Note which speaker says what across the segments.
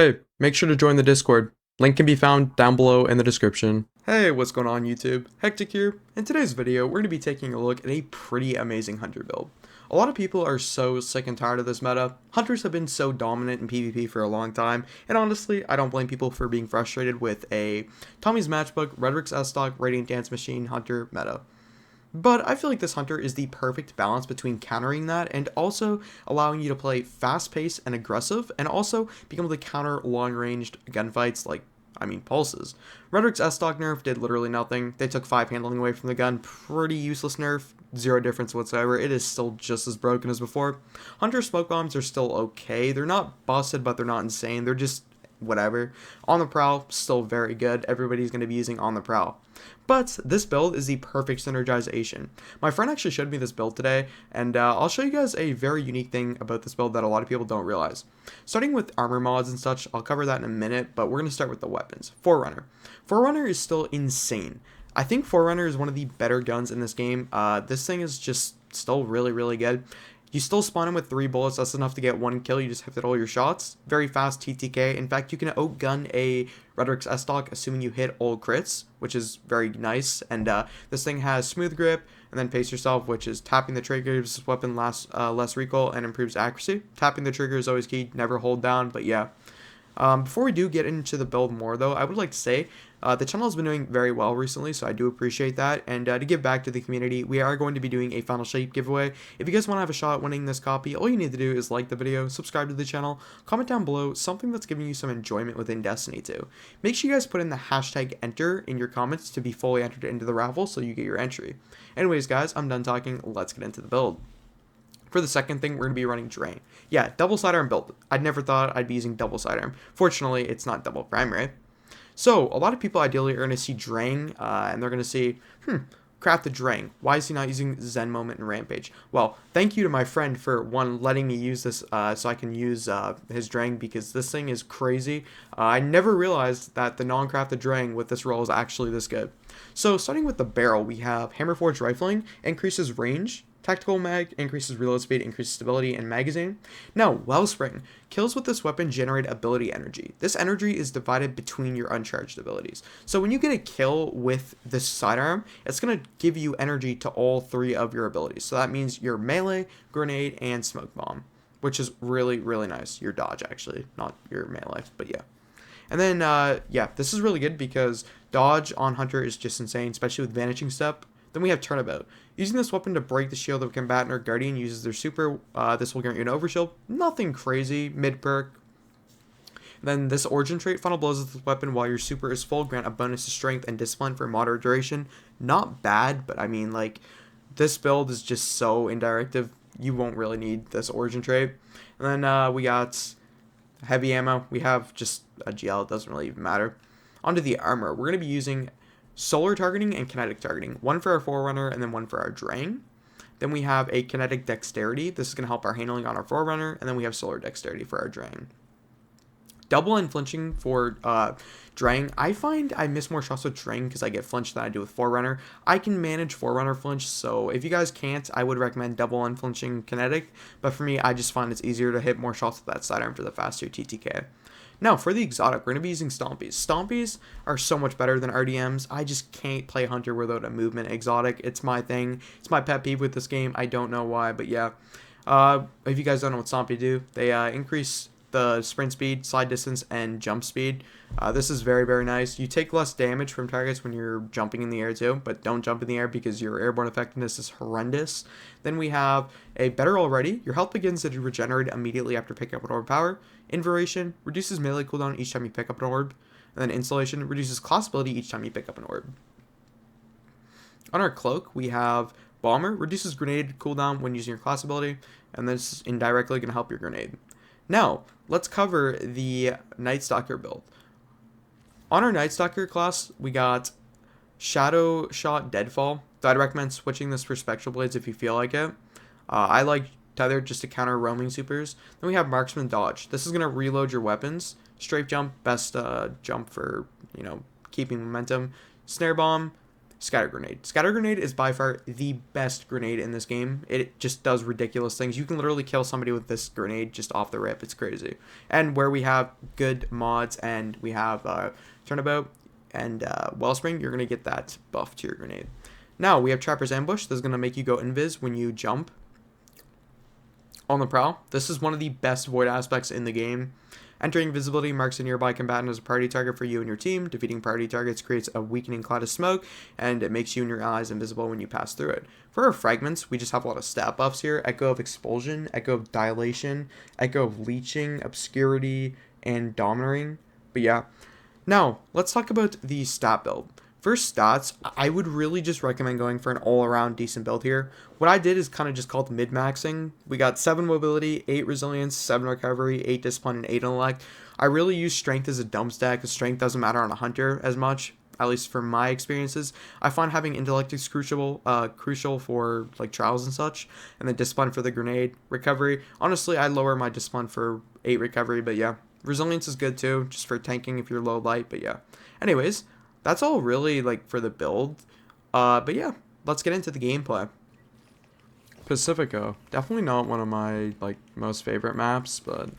Speaker 1: Hey, make sure to join the Discord. Link can be found down below in the description. Hey, what's going on YouTube? Hectic here. In today's video, we're going to be taking a look at a pretty amazing hunter build. A lot of people are so sick and tired of this meta. Hunters have been so dominant in PvP for a long time, and honestly, I don't blame people for being frustrated with a Tommy's Matchbook, redrixs estoc, Radiant Dance Machine hunter meta. But I feel like this hunter is the perfect balance between countering that and also allowing you to play fast-paced and aggressive, and also being able to counter long-ranged gunfights like, pulses. Redrixs estoc nerf did literally nothing. They took 5 handling away from the gun. Pretty useless nerf. Zero difference whatsoever. It is still just as broken as before. Hunter smoke bombs are still okay. They're not busted, but they're not insane. They're just whatever. On the prowl, still very good. Everybody's going to be using on the prowl. But this build is the perfect synergization. My friend actually showed me this build today, and I'll show you guys a very unique thing about this build that a lot of people don't realize. Starting with armor mods and such, I'll cover that in a minute, but we're going to start with the weapons. Forerunner. Forerunner is still insane. I think Forerunner is one of the better guns in this game. This thing is just still really, really good. You still spawn him with 3 bullets, that's enough to get 1 kill, you just hit all your shots. Very fast TTK, in fact you can outgun a redrixs estoc assuming you hit all crits, which is very nice. And this thing has smooth grip, and then pace yourself, which is tapping the trigger gives this weapon less recoil and improves accuracy. Tapping the trigger is always key, never hold down, but yeah. Before we do get into the build more, though, I would like to say the channel has been doing very well recently, so I do appreciate that. And to give back to the community, we are going to be doing a Final Shape giveaway. If you guys want to have a shot at winning this copy, all you need to do is like the video, subscribe to the channel, comment down below something that's giving you some enjoyment within Destiny 2. Make sure you guys put in the hashtag enter in your comments to be fully entered into the raffle so you get your entry. Anyways, guys, I'm done talking. Let's get into the build. For the second thing, we're going to be running Drain. Yeah, double sidearm build. I'd never thought I'd be using double sidearm. Fortunately, it's not double primary. So, a lot of people ideally are going to see Drain, and they're going to see, craft the Drain. Why is he not using Zen Moment and Rampage? Well, thank you to my friend for, one, letting me use this so I can use his Drain, because this thing is crazy. I never realized that the non-crafted Drain with this roll is actually this good. So, starting with the barrel, we have Hammerforged Rifling, increases range. Tactical mag increases reload speed, increases stability, and magazine. Now, Wellspring. Kills with this weapon generate ability energy. This energy is divided between your uncharged abilities. So when you get a kill with this sidearm, it's going to give you energy to all 3 of your abilities. So that means your melee, grenade, and smoke bomb, which is really, really nice. Your dodge, actually, not your melee, but yeah. And then, yeah, this is really good because dodge on Hunter is just insane, especially with Vanishing Step. Then we have Turnabout. Using this weapon to break the shield of a combatant or guardian uses their super. This will grant you an overshield. Nothing crazy. Mid perk. Then this origin trait, Final Blows with this weapon while your super is full. Grant a bonus to strength and discipline for moderate duration. Not bad, but this build is just so indirective. You won't really need this origin trait. And then we got heavy ammo. We have just a GL. It doesn't really even matter. Onto the armor. We're going to be using solar targeting and kinetic targeting. One for our Forerunner and then one for our Drain. Then we have a kinetic dexterity. This is going to help our handling on our Forerunner. And then we have solar dexterity for our Drain. Double unflinching for Drain. I find I miss more shots with Drain because I get flinched than I do with Forerunner. I can manage Forerunner flinch, so if you guys can't, I would recommend double unflinching kinetic. But for me, I just find it's easier to hit more shots with that sidearm for the faster TTK. Now, for the exotic, we're going to be using Stompies. Stompies are so much better than RDMs. I just can't play Hunter without a movement exotic. It's my thing. It's my pet peeve with this game. I don't know why, but yeah. If you guys don't know what Stompies do, they increase the sprint speed, slide distance, and jump speed. This is very, very nice. You take less damage from targets when you're jumping in the air too, but don't jump in the air because your airborne effectiveness is horrendous. Then we have a Better Already. Your health begins to regenerate immediately after picking up an orb power. Inversion reduces melee cooldown each time you pick up an orb. And then Installation reduces class ability each time you pick up an orb. On our cloak, we have Bomber. Reduces grenade cooldown when using your class ability. And this is indirectly going to help your grenade. Now, let's cover the Night Stalker build. On our Night Stalker class, we got Shadow Shot Deadfall. So I'd recommend switching this for Spectral Blades if you feel like it. I like Tether just to counter roaming supers. Then we have Marksman Dodge. This is going to reload your weapons. Strafe Jump, best jump for, keeping momentum. Snare Bomb, Scatter Grenade. Scatter Grenade is by far the best grenade in this game. It just does ridiculous things. You can literally kill somebody with this grenade just off the rip. It's crazy. And where we have good mods and we have Turnabout and Wellspring, you're going to get that buff to your grenade. Now, we have Trapper's Ambush. This is going to make you go invis when you jump on the prowl. This is one of the best void aspects in the game. Entering invisibility marks a nearby combatant as a priority target for you and your team. Defeating priority targets creates a weakening cloud of smoke, and it makes you and your allies invisible when you pass through it. For our fragments, we just have a lot of stat buffs here. Echo of Expulsion, Echo of Dilation, Echo of Leeching, Obscurity, and Dominating. But yeah. Now, let's talk about the stat build. For stats, I would really just recommend going for an all-around decent build here. What I did is kind of just called mid-maxing. We got 7 mobility, 8 resilience, 7 recovery, 8 discipline, and 8 intellect. I really use strength as a dump stack, because strength doesn't matter on a hunter as much, at least from my experiences. I find having intellect is crucial for like trials and such, and then discipline for the grenade. Recovery, honestly, I lower my discipline for 8 recovery, but yeah. Resilience is good too, just for tanking if you're low light, but yeah. Anyways, that's all really like for the build. But yeah, let's get into the gameplay. Pacifico, definitely not one of my like most favorite maps, but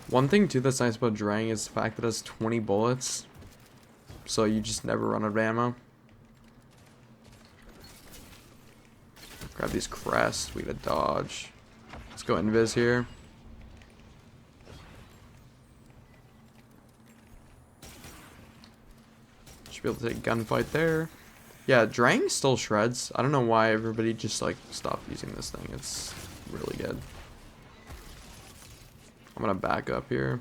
Speaker 1: one thing too that's nice about Drang is the fact that it has 20 bullets, so you just never run out of ammo. Grab these crests, we gotta dodge. Let's go invis here. Should be able to take gunfight there. Yeah, Drang still shreds. I don't know why everybody just like stopped using this thing. It's really good. I'm gonna back up here.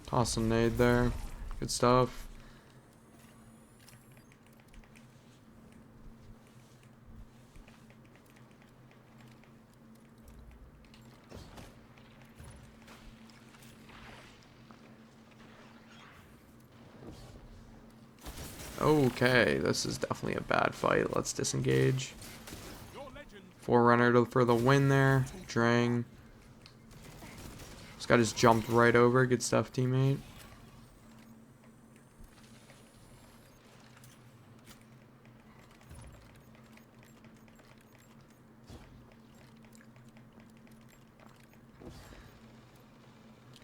Speaker 1: Toss a nade there. Good stuff. Okay, this is definitely a bad fight. Let's disengage. Forerunner for the win there. Drang. This guy just jumped right over. Good stuff, teammate.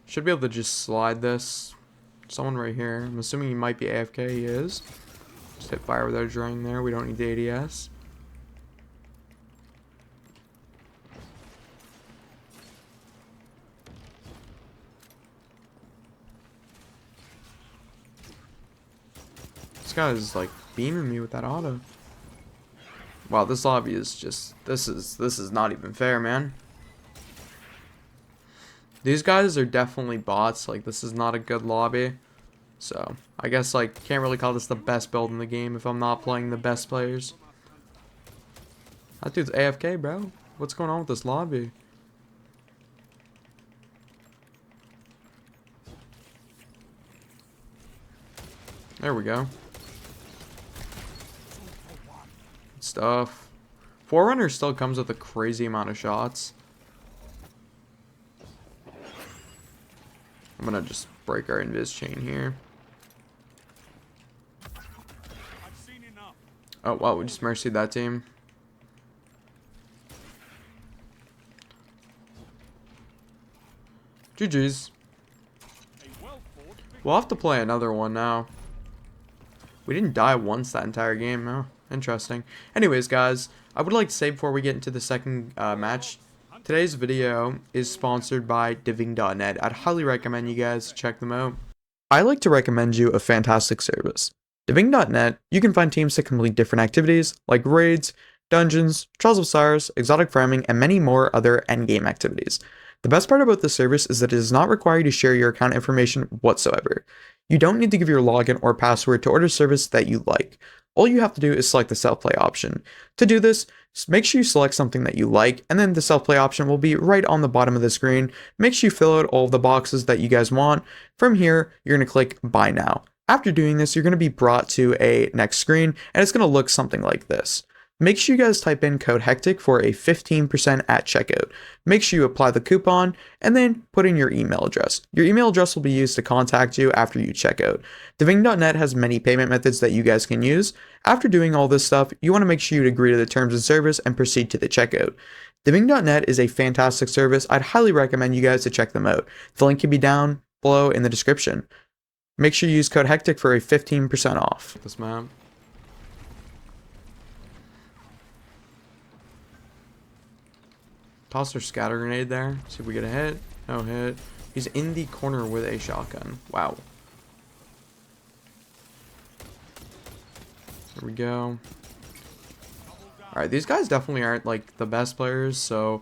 Speaker 1: Should be able to just slide this. Someone right here. I'm assuming he might be AFK. He is. Just hit fire with our Drang there. We don't need the ADS. This guy is like beaming me with that auto. Wow, this lobby is just this is not even fair, man. These guys are definitely bots. Like, this is not a good lobby. So I guess like can't really call this the best build in the game if I'm not playing the best players. That dude's AFK, bro. What's going on with this lobby? There we go. Good stuff. Forerunner still comes with a crazy amount of shots. I'm gonna just break our invis chain here. Oh wow, we just mercied that team. GG's. We'll have to play another one now. We didn't die once that entire game. Oh, interesting. Anyways, guys, I would like to say before we get into the second match, today's video is sponsored by diving.net. I'd highly recommend you guys check them out. I like to recommend you a fantastic service. Diving.net, you can find teams to complete different activities like raids, dungeons, Trials of Sires, exotic farming, and many more other endgame activities. The best part about this service is that it does not require you to share your account information whatsoever. You don't need to give your login or password to order service that you like. all you have to do is select the self-play option. To do this, make sure you select something that you like, and then the self-play option will be right on the bottom of the screen. Make sure you fill out all of the boxes that you guys want. From here, you're going to click Buy Now. After doing this, you're going to be brought to a next screen, and it's going to look something like this. Make sure you guys type in code HECTIC for a 15% at checkout. Make sure you apply the coupon and then put in your email address. Your email address will be used to contact you after you check out. Diving.net has many payment methods that you guys can use. After doing all this stuff, you want to make sure you agree to the terms and service and proceed to the checkout. Diving.net is a fantastic service. I'd highly recommend you guys to check them out. The link can be down below in the description. Make sure you use code HECTIC for a 15% off. This map. Toss our scatter grenade there. See if we get a hit. No hit. He's in the corner with a shotgun. Wow. There we go. Alright, these guys definitely aren't like the best players, so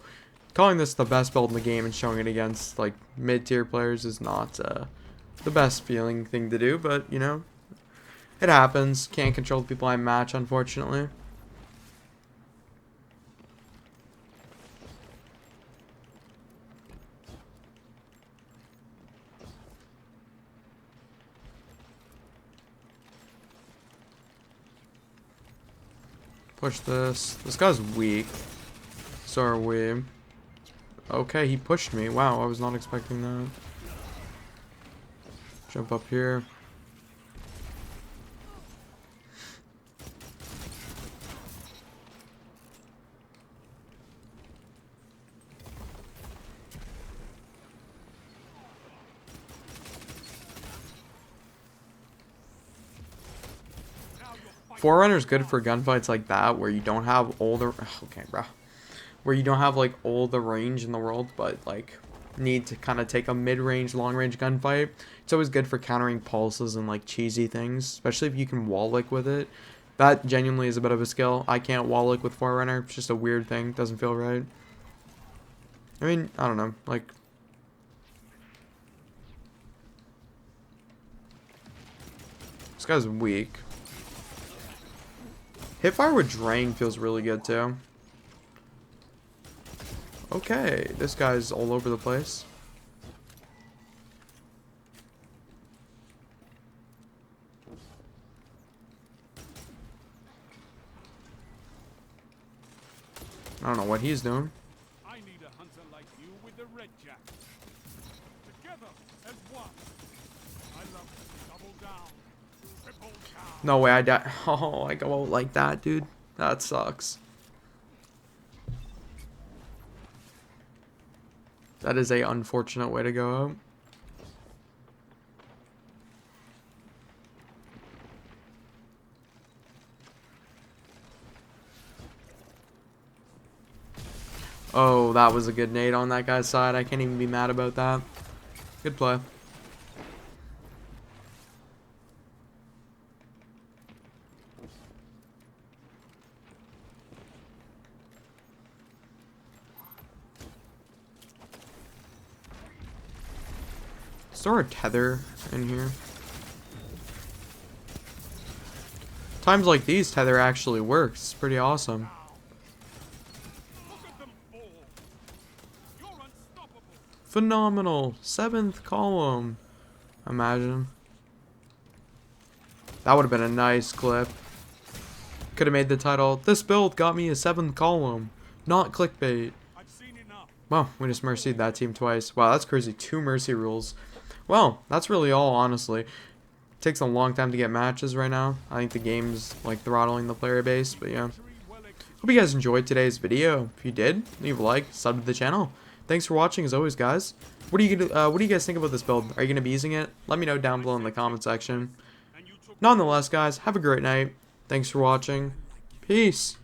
Speaker 1: calling this the best build in the game and showing it against like mid-tier players is not the best feeling thing to do, but you know, it happens. Can't control the people I match, unfortunately. Push this. This guy's weak. So are we. Okay, he pushed me. Wow, I was not expecting that. Jump up here. Forerunner's good for gunfights like that, where you don't have all the okay, bro, where you don't have like all the range in the world, but like need to kind of take a mid-range, long-range gunfight. It's always good for countering pulses and like cheesy things, especially if you can wall lick with it. That genuinely is a bit of a skill. I can't wall lick with Forerunner. It's just a weird thing. Doesn't feel right. I mean, I don't know, like. This guy's weak. Hipfire with Drain feels really good too. Okay, this guy's all over the place. I don't know what he's doing.
Speaker 2: I need a hunter like you with the red jack. Together as one. I love double down. Triple down.
Speaker 1: No way I die. Oh, I go out like that, dude. That sucks. That is a unfortunate way to go out. Oh, that was a good nade on that guy's side. I can't even be mad about that. Good play. Store a tether in here. Times like these, tether actually works. It's pretty awesome. Phenomenal. 7th column. Imagine. That would have been a nice clip. Could have made the title, "This build got me a 7th column." Not clickbait. Well, we just mercied that team twice. Wow, that's crazy. 2 mercy rules. Well, that's really all, honestly. It takes a long time to get matches right now. I think the game's like throttling the player base, but yeah. Hope you guys enjoyed today's video. If you did, leave a like, sub to the channel. Thanks for watching as always, guys. What do you guys think about this build? Are you gonna be using it? Let me know down below in the comment section. Nonetheless, guys, have a great night. Thanks for watching. Peace.